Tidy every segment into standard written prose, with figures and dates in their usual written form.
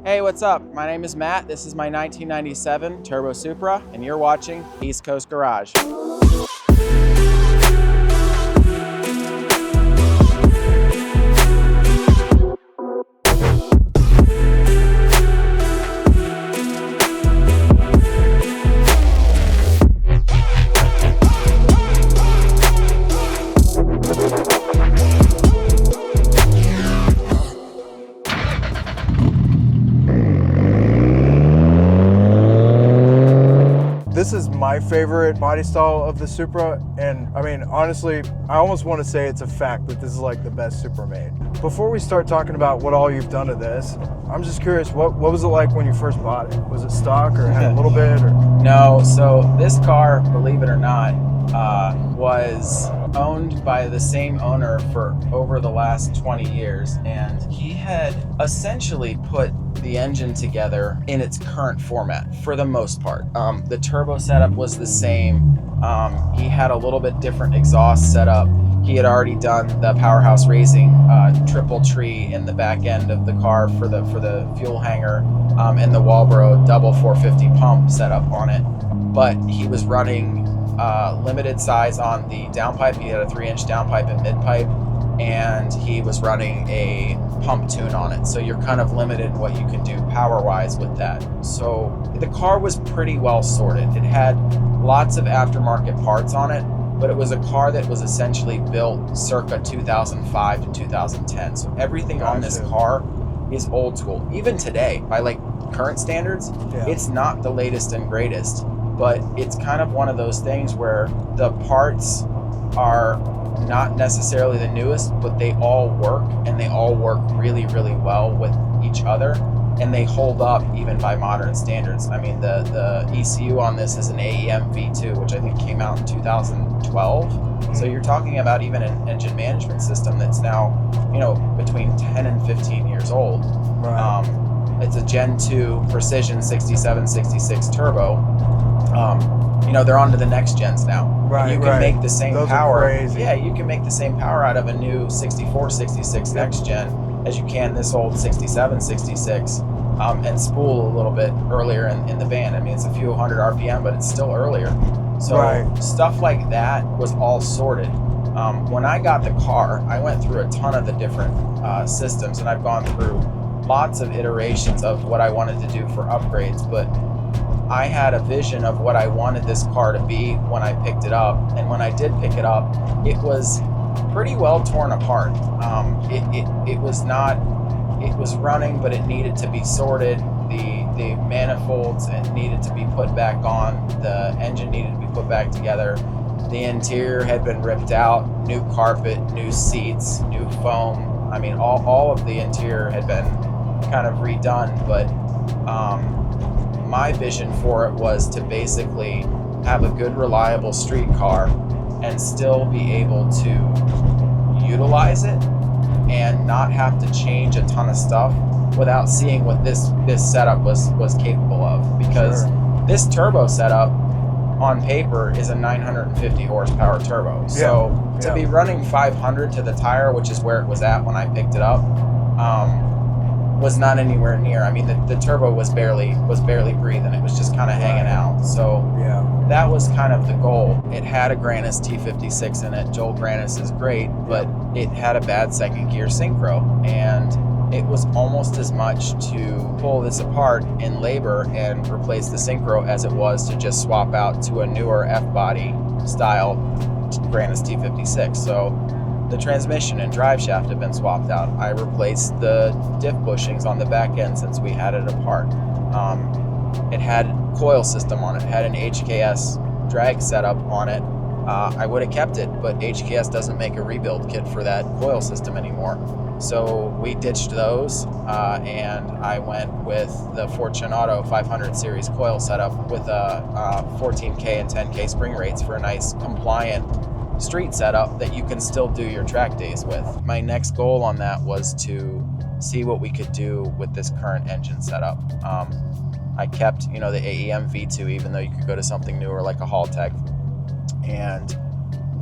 Hey, what's up? My name is Matt. This is my 1997 Turbo Supra, and you're watching East Coast Garage. This is my favorite body style of the Supra, and I mean, honestly, I almost want to say it's a fact that this is like the best Supra made. Before we start talking about what all you've done to this, I'm just curious, what was it like when you first bought it? Was it stock or had a little bit? Or? No, so this car, believe it or not, was owned by the same owner for over the last 20 years, and he had essentially put the engine together in its current format for the most part. The turbo setup was the same. He had a little bit different exhaust setup. He had already done the Powerhouse Racing triple tree in the back end of the car for the fuel hanger, and the Walbro double 450 pump setup on it. But he was running limited size on the downpipe. He had a 3-inch downpipe and midpipe, and he was running a pump tune on it. So you're kind of limited what you can do power-wise with that. So the car was pretty well sorted. It had lots of aftermarket parts on it, but it was a car that was essentially built circa 2005 to 2010. So everything on this car is old school. Even today, by like current standards, it's not the latest and greatest, but it's kind of one of those things where the parts are not necessarily the newest, but they all work, and they all work really, really well with each other, and they hold up even by modern standards. I mean, the ECU on this is an AEM V2, which I think came out in 2012. So you're talking about even an engine management system that's now, between 10 and 15 years old. Right. It's a Gen 2 Precision 6766 turbo. They're on to the next gens now. Right, you can make the same power. Yeah, you can make the same power out of a new 64, 66 next gen as you can this old 67, 66, and spool a little bit earlier in the band. I mean, it's a few hundred RPM, but it's still earlier. So stuff like that was all sorted. When I got the car, I went through a ton of the different systems, and I've gone through lots of iterations of what I wanted to do for upgrades, but I had a vision of what I wanted this car to be when I picked it up, and when I did pick it up, it was pretty well torn apart. It was running, but it needed to be sorted. The manifolds needed to be put back on. The engine needed to be put back together. The interior had been ripped out, new carpet, new seats, new foam. I mean, all of the interior had been kind of redone, but my vision for it was to basically have a good, reliable street car and still be able to utilize it and not have to change a ton of stuff without seeing what this setup was capable of. Because this turbo setup on paper is a 950 horsepower turbo. So to be running 500 to the tire, which is where it was at when I picked it up, was not anywhere near. I mean, the turbo was barely breathing. It was just kind of hanging out. So that was kind of the goal. It had a Grannas T56 in it. Joel Grannas is great, but it had a bad second gear synchro, and it was almost as much to pull this apart in labor and replace the synchro as it was to just swap out to a newer F-body style Grannas T56. So the transmission and drive shaft have been swapped out. I replaced the diff bushings on the back end since we had it apart. It had coil system on it. It had an HKS drag setup on it. I would have kept it, but HKS doesn't make a rebuild kit for that coil system anymore. So we ditched those, and I went with the Fortunato 500 series coil setup with a 14K and 10K spring rates for a nice compliant street setup that you can still do your track days with. My next goal on that was to see what we could do with this current engine setup. I kept, the AEM V2, even though you could go to something newer like a Haltech. And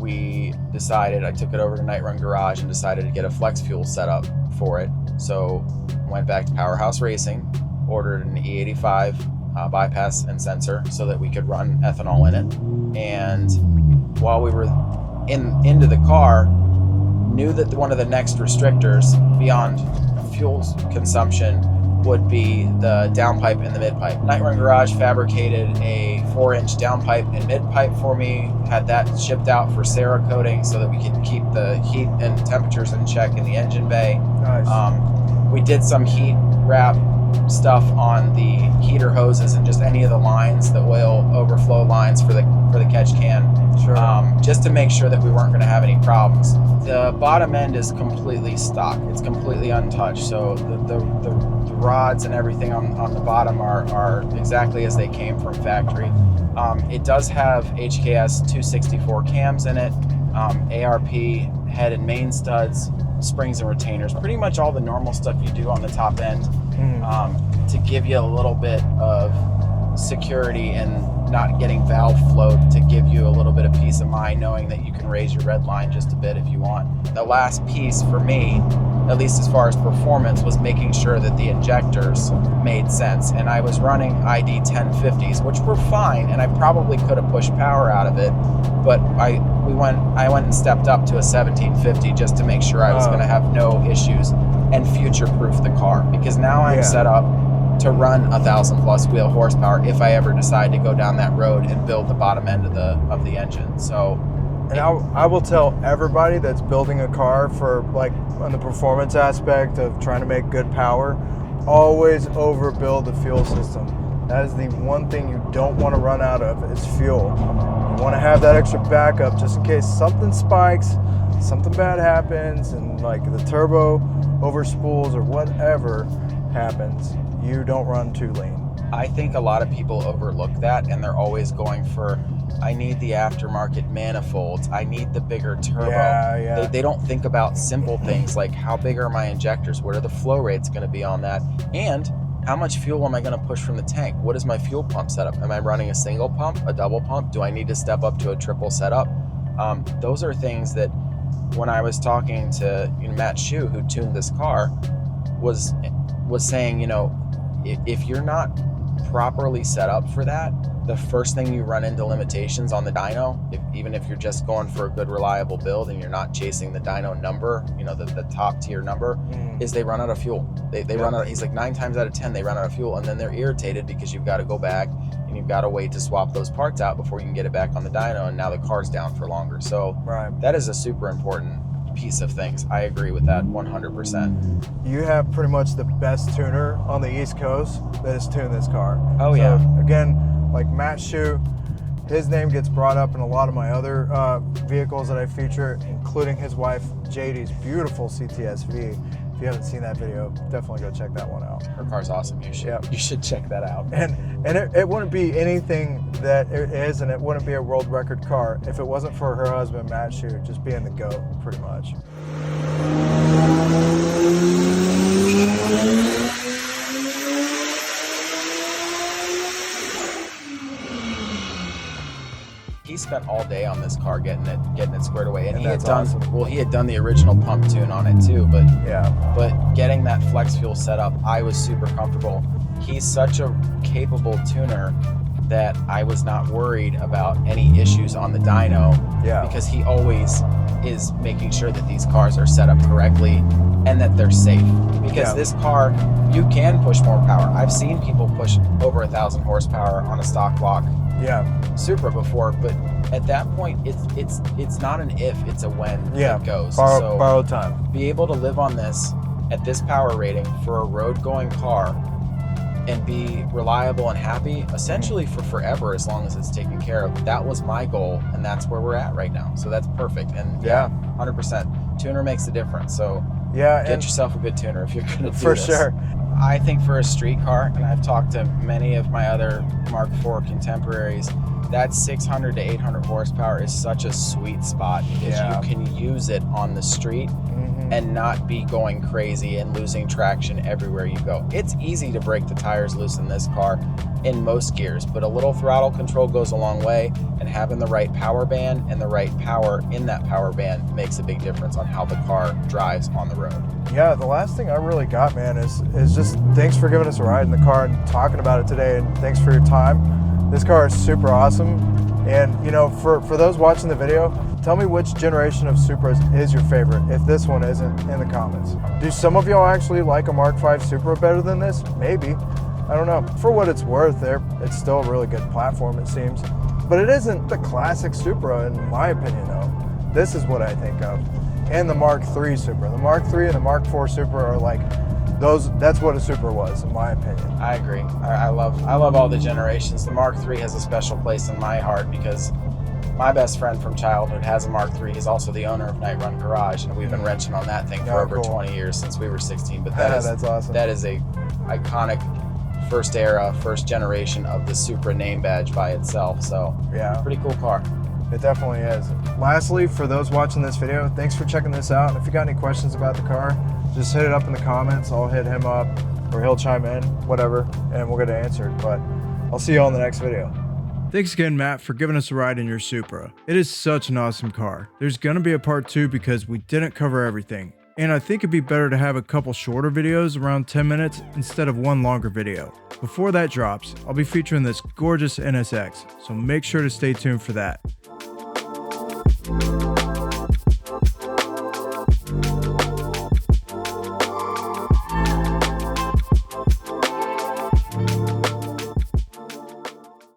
we decided, I took it over to Nightrun Garage and decided to get a flex fuel setup for it. So went back to Powerhouse Racing, ordered an E85 bypass and sensor so that we could run ethanol in it. And while we were into the car, knew that one of the next restrictors beyond fuel consumption would be the downpipe and the midpipe. Nightrun Garage fabricated a 4-inch downpipe and midpipe for me, had that shipped out for Cerakoting so that we could keep the heat and temperatures in check in the engine bay. Nice. We did some heat wrap stuff on the heater hoses and just any of the lines, the oil overflow lines for the catch can, Sure. just to make sure that we weren't going to have any problems. The bottom end is completely stock. It's completely untouched. So the rods and everything on the bottom are exactly as they came from factory. It does have HKS 264 cams in it, ARP head and main studs, springs and retainers, pretty much all the normal stuff you do on the top end, to give you a little bit of security and not getting valve float, to give you a little bit of peace of mind knowing that you can raise your red line just a bit if you want. The last piece for me, at least as far as performance, was making sure that the injectors made sense. And I was running ID 1050s, which were fine, and I probably could have pushed power out of it, but I went and stepped up to a 1750 just to make sure I was going to have no issues and future-proof the car, because now I'm set up to run 1,000+ wheel horsepower if I ever decide to go down that road and build the bottom end of the engine. So, and I will tell everybody that's building a car for, like, on the performance aspect of trying to make good power, always overbuild the fuel system. That is the one thing you don't want to run out of, is fuel. You want to have that extra backup just in case something spikes, something bad happens, and like the turbo overspools or whatever happens, you don't run too lean. I think a lot of people overlook that, and they're always going for, I need the aftermarket manifolds, I need the bigger turbo. They don't think about simple things like, how big are my injectors? What are the flow rates going to be on that? And how much fuel am I going to push from the tank? What is my fuel pump setup? Am I running a single pump, a double pump? Do I need to step up to a triple setup? Those are things that, when I was talking to Matt Shue, who tuned this car, was saying, if you're not properly set up for that, the first thing you run into limitations on the dyno, even if you're just going for a good reliable build and you're not chasing the dyno number, the top tier number, is they run out of fuel. They run out. He's like 9 times out of 10 they run out of fuel, and then they're irritated because you've got to go back and you've got to wait to swap those parts out before you can get it back on the dyno, and now the car's down for longer. So that is a super important piece of things. I agree with that 100%. You have pretty much the best tuner on the East Coast that has tuned this car. Oh, yeah. Again, like Matt Shue, his name gets brought up in a lot of my other vehicles that I feature, including his wife JD's beautiful CTS-V. If you haven't seen that video, definitely go check that one out. Her car's awesome. You should check that out. And it wouldn't be anything that it is, and it wouldn't be a world record car if it wasn't for her husband, Matt Shue, just being the GOAT, pretty much. He spent all day on this car getting it squared away, and he had done awesome. He had done the original pump tune on it too, but getting that flex fuel set up, I was super comfortable. He's such a capable tuner that I was not worried about any issues on the dyno, because he always is making sure that these cars are set up correctly and that they're safe, because this car, you can push more power. I've seen people push over 1,000 horsepower on a stock block Supra before, but at that point it's not an if, it's a when it goes. Borrowed time. Be able to live on this at this power rating for a road going car and be reliable and happy essentially for forever, as long as it's taken care of. That was my goal, and that's where we're at right now. So that's perfect. And 100%. Tuner makes a difference. So get yourself a good tuner if you're going to do this. For sure. I think for a street car, and I've talked to many of my other Mark IV contemporaries, that 600 to 800 horsepower is such a sweet spot, because you can use it on the street and not be going crazy and losing traction everywhere you go. It's easy to break the tires loose in this car in most gears, but a little throttle control goes a long way, and having the right power band and the right power in that power band makes a big difference on how the car drives on the road. Yeah, the last thing I really got, man, is just thanks for giving us a ride in the car and talking about it today, and thanks for your time. This car is super awesome. And you know, for those watching the video, tell me which generation of Supras is your favorite, if this one isn't, in the comments. Do some of y'all actually like a Mark V Supra better than this? Maybe. I don't know. For what it's worth, it's still a really good platform, it seems. But it isn't the classic Supra, in my opinion, though. This is what I think of. And the Mark III Supra. The Mark III and the Mark IV Supra are like, that's what a Supra was, in my opinion. I agree. I love all the generations. The Mark III has a special place in my heart because my best friend from childhood has a Mark III. He's also the owner of Nightrun Garage, and we've been wrenching on that thing for over 20 years, since we were 16. But that's awesome. That is a iconic first era, first generation of the Supra name badge by itself. So yeah, pretty cool car. It definitely is. Lastly, for those watching this video, thanks for checking this out. If you got any questions about the car, just hit it up in the comments. I'll hit him up, or he'll chime in, whatever, and we'll get it answered. But I'll see you all in the next video. Thanks again, Matt, for giving us a ride in your Supra. It is such an awesome car. There's gonna be a part 2 because we didn't cover everything. And I think it'd be better to have a couple shorter videos around 10 minutes instead of one longer video. Before that drops, I'll be featuring this gorgeous NSX, so make sure to stay tuned for that.